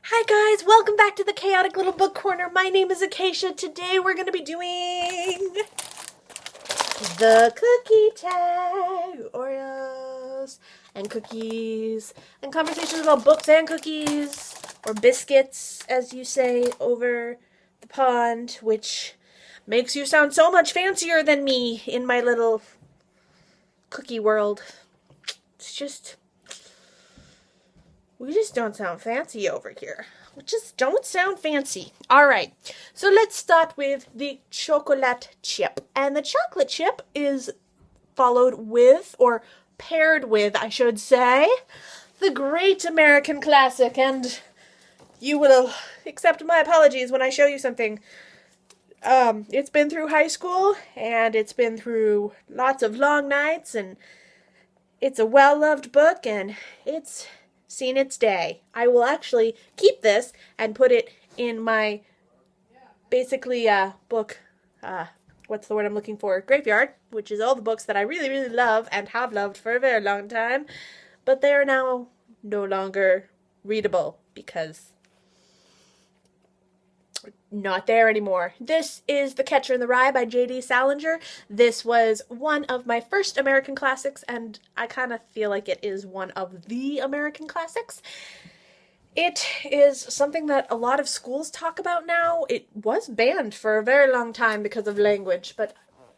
Hi guys, welcome back to the Chaotic Little Book Corner. My name is Acacia. Today we're going to be doing the cookie tag, Oreos and cookies, and conversations about books and cookies, or biscuits, as you say over the pond, which makes you sound so much fancier than me in my little cookie world. We just don't sound fancy over here. We just don't sound fancy. Alright, so let's start with the chocolate chip. And the chocolate chip is followed with, or paired with, I should say, the great American classic. And you will accept my apologies when I show you something. It's been through high school, and it's been through lots of long nights, and it's a well-loved book, and it's seen its day. I will actually keep this and put it in my basically book, what's the word I'm looking for? Graveyard, which is all the books that I really, really love and have loved for a very long time, but they are now no longer readable because not there anymore. This is The Catcher in the Rye by J.D. Salinger. This was one of my first American classics, and I kind of feel like it is one of the American classics. It is something that a lot of schools talk about now. It was banned for a very long time because of language, but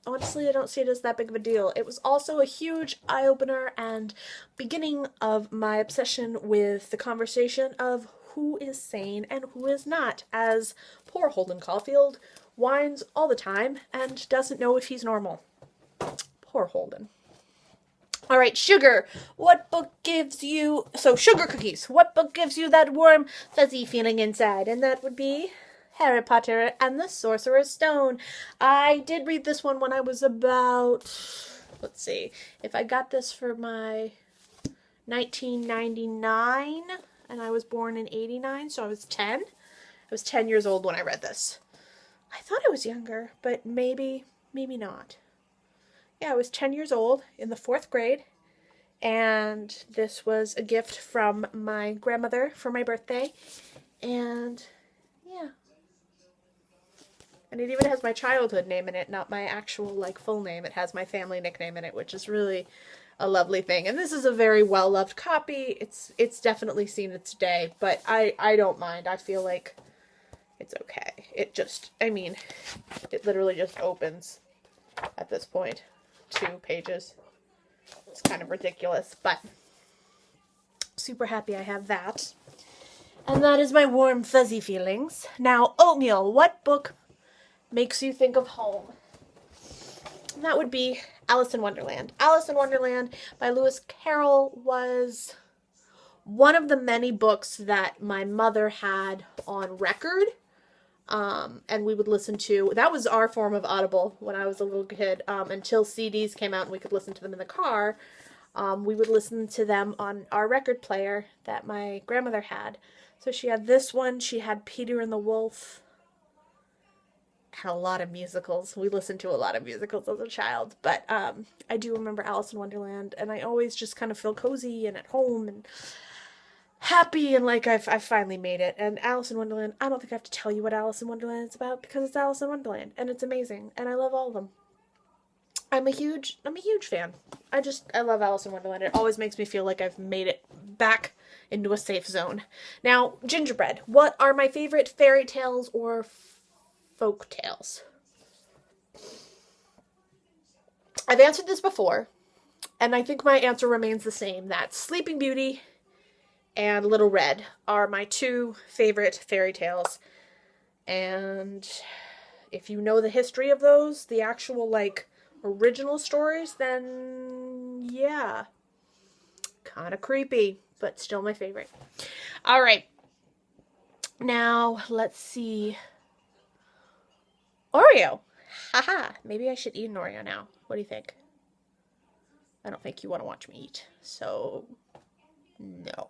honestly, I don't see it as that big of a deal. It was also a huge eye-opener and beginning of my obsession with the conversation of who is sane and who is not, as poor Holden Caulfield whines all the time and doesn't know if he's normal. Poor Holden. Alright, sugar. What book gives you... So, sugar cookies. What book gives you that warm, fuzzy feeling inside? And that would be Harry Potter and the Sorcerer's Stone. I did read this one when I was about... Let's see. If I got this for my 1999... and I was born in 89, so I was 10. I was 10 years old when I read this. I thought I was younger, but maybe not. Yeah, I was 10 years old in the 4th grade, and this was a gift from my grandmother for my birthday, and yeah. And it even has my childhood name in it, not my actual, full name. It has my family nickname in it, which is really a lovely thing. And this is a very well-loved copy. It's definitely seen its day, but I don't mind. I feel like it's okay. It literally just opens at this point. 2 pages. It's kind of ridiculous, but super happy I have that. And that is my warm, fuzzy feelings. Now, Oatmeal. What book makes you think of home? And that would be Alice in Wonderland. Alice in Wonderland by Lewis Carroll was one of the many books that my mother had on record, and we would listen to. That was our form of Audible when I was a little kid, until CDs came out and we could listen to them in the car. We would listen to them on our record player that my grandmother had. So she had this one, she had Peter and the Wolf, had a lot of musicals. We listened to a lot of musicals as a child, but I do remember Alice in Wonderland, and I always just kind of feel cozy and at home and happy and like I've finally made it. And Alice in Wonderland, I don't think I have to tell you what Alice in Wonderland is about because it's Alice in Wonderland, and it's amazing, and I love all of them. I'm a huge fan. I love Alice in Wonderland. It always makes me feel like I've made it back into a safe zone. Now, Gingerbread. What are my favorite fairy tales or folk tales? I've answered this before, and I think my answer remains the same, that Sleeping Beauty and Little Red are my 2 favorite fairy tales. And if you know the history of those, the actual, original stories, then yeah. Kind of creepy, but still my favorite. Alright. Now, let's see. Oreo. Haha. Maybe I should eat an Oreo now. What do you think? I don't think you want to watch me eat. So, no.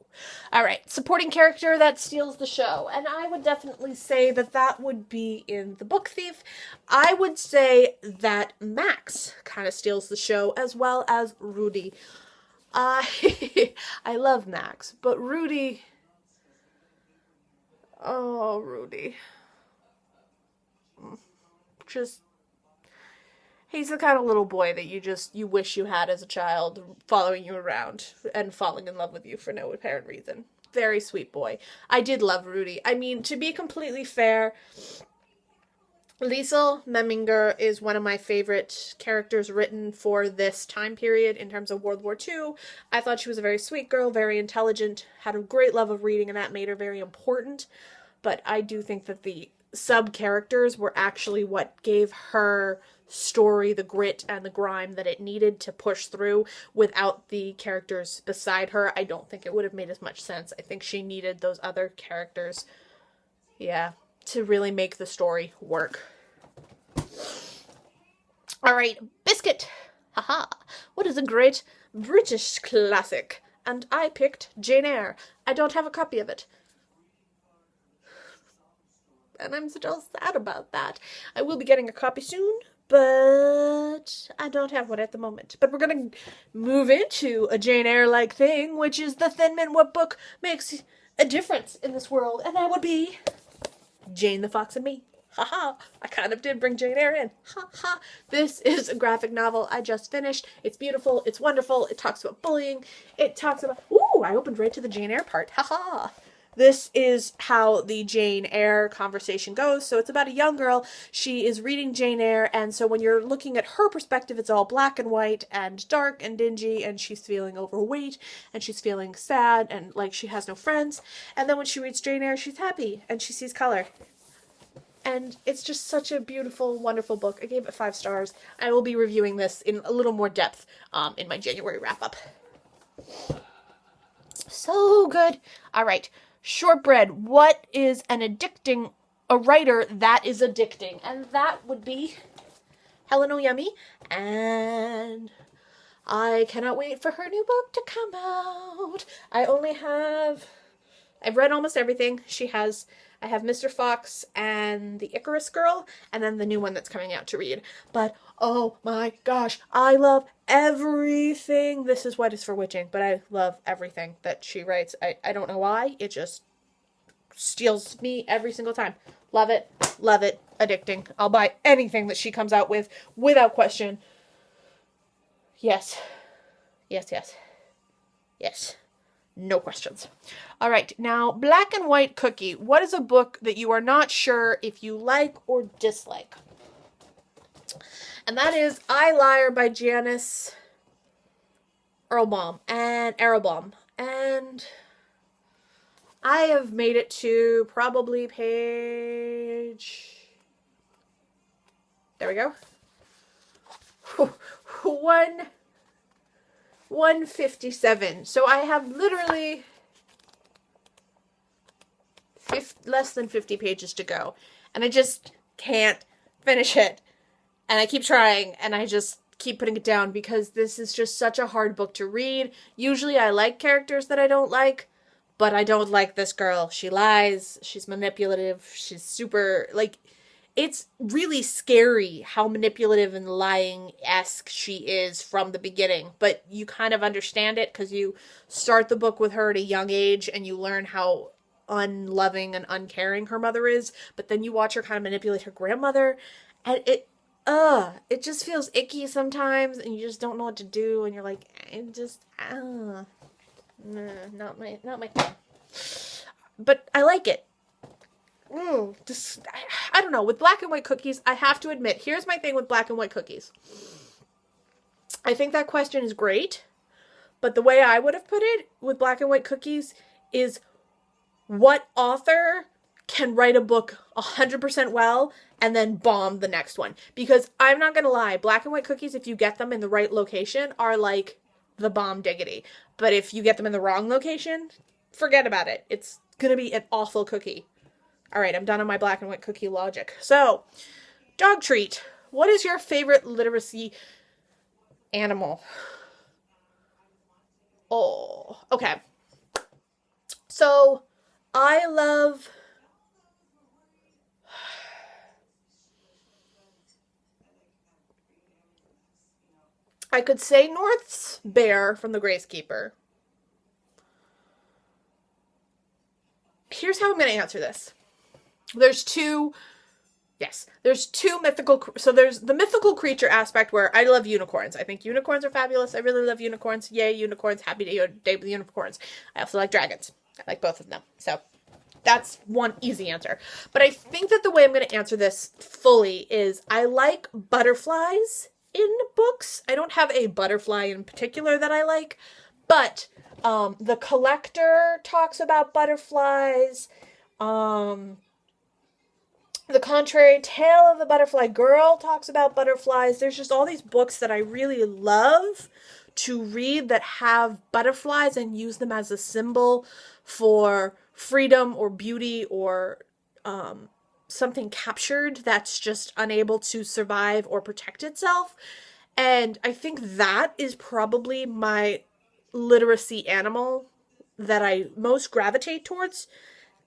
Alright. Supporting character that steals the show. And I would definitely say that would be in The Book Thief. I would say that Max kind of steals the show, as well as Rudy. I love Max, but Rudy Oh, Rudy. Just, he's the kind of little boy that you wish you had as a child, following you around and falling in love with you for no apparent reason. Very sweet boy. I did love Rudy. I mean, to be completely fair, Liesel Memminger is one of my favorite characters written for this time period in terms of World War II. I thought she was a very sweet girl, very intelligent, had a great love of reading, and that made her very important. But I do think that the sub-characters were actually what gave her story the grit and the grime that it needed to push through. Without the characters beside her, I don't think it would have made as much sense. I think she needed those other characters, yeah, to really make the story work. All right, Biscuit. Haha. What is a great British classic? And I picked Jane Eyre. I don't have a copy of it. And I'm still sad about that. I will be getting a copy soon, but I don't have one at the moment. But we're going to move into a Jane Eyre-like thing, which is the Thin Mint What Book Makes a Difference in this world. And that would be Jane the Fox and Me. Haha, I kind of did bring Jane Eyre in. Ha. This is a graphic novel I just finished. It's beautiful. It's wonderful. It talks about bullying. It talks about... Ooh, I opened right to the Jane Eyre part. Haha. This is how the Jane Eyre conversation goes. So it's about a young girl. She is reading Jane Eyre, and so when you're looking at her perspective, it's all black and white and dark and dingy, and she's feeling overweight, and she's feeling sad, and like she has no friends. And then when she reads Jane Eyre, she's happy, and she sees color. And it's just such a beautiful, wonderful book. I gave it 5 stars. I will be reviewing this in a little more depth in my January wrap-up. So good. All right. Shortbread. What is a writer that is addicting? And that would be Helen Oyemi. And I cannot wait for her new book to come out. I've read almost everything. I have Mr. Fox and the Icarus Girl, and then the new one that's coming out to read. But, oh my gosh, I love everything. This is what is for witching, but I love everything that she writes. I don't know why. It just steals me every single time. Love it. Love it. Addicting. I'll buy anything that she comes out with without question. Yes. Yes, yes. Yes. No questions. All right, now Black and White Cookie. What is a book that you are not sure if you like or dislike? And that is I Liar by Janice Erlbaum. And I have made it to probably page... There we go. 157. So I have literally less than 50 pages to go. And I just can't finish it. And I keep trying, and I just keep putting it down because this is just such a hard book to read. Usually I like characters that I don't like, but I don't like this girl. She lies, she's manipulative, she's super, like... It's really scary how manipulative and lying-esque she is from the beginning, but you kind of understand it because you start the book with her at a young age and you learn how unloving and uncaring her mother is, but then you watch her kind of manipulate her grandmother, and it just feels icky sometimes, and you just don't know what to do, and you're like, nah, not my thing. But I like it. I don't know. With Black and White Cookies, I have to admit, here's my thing with Black and White Cookies. I think that question is great, but the way I would have put it with Black and White Cookies is what author can write a book 100% well and then bomb the next one? Because I'm not going to lie, Black and White Cookies, if you get them in the right location, are like the bomb diggity. But if you get them in the wrong location, forget about it. It's going to be an awful cookie. All right, I'm done on my Black and White Cookie logic. So, dog treat. What is your favorite literacy animal? Oh, okay. So, I love... I could say North's bear from The Gracekeeper. here's how I'm going to answer this. There's two mythical, so there's the mythical creature aspect where I love unicorns. I think unicorns are fabulous. I really love unicorns. Yay, unicorns. Happy day with unicorns. I also like dragons. I like both of them. So that's one easy answer. But I think that the way I'm going to answer this fully is I like butterflies in books. I don't have a butterfly in particular that I like, but The Collector talks about butterflies. The Contrary Tale of the Butterfly Girl talks about butterflies. There's just all these books that I really love to read that have butterflies and use them as a symbol for freedom or beauty or something captured that's just unable to survive or protect itself. And I think that is probably my literacy animal that I most gravitate towards.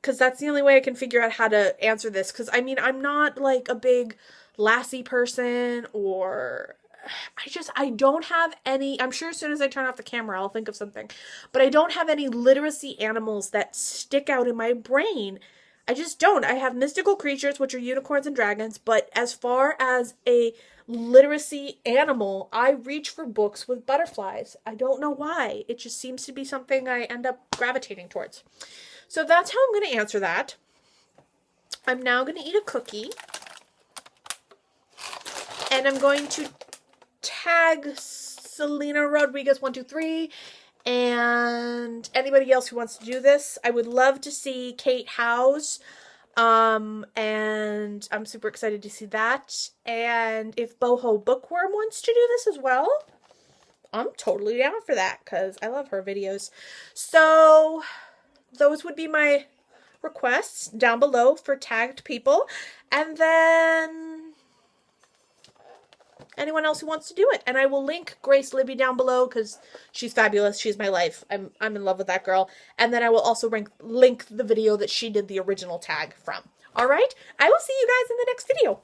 Because that's the only way I can figure out how to answer this. Because, I mean, I'm not, like, a big Lassie person, or... I don't have any... I'm sure as soon as I turn off the camera, I'll think of something. But I don't have any literacy animals that stick out in my brain. I just don't. I have mystical creatures, which are unicorns and dragons. But as far as a literacy animal, I reach for books with butterflies. I don't know why. It just seems to be something I end up gravitating towards. So that's how I'm going to answer that. I'm now going to eat a cookie. And I'm going to tag Selena Rodriguez 123 and anybody else who wants to do this. I would love to see Kate Howe's. And I'm super excited to see that. And if Boho Bookworm wants to do this as well, I'm totally down for that because I love her videos. So... those would be my requests down below for tagged people. And then anyone else who wants to do it. And I will link Grace Libby down below because she's fabulous. She's my life. I'm in love with that girl. And then I will also link the video that she did the original tag from. All right? I will see you guys in the next video.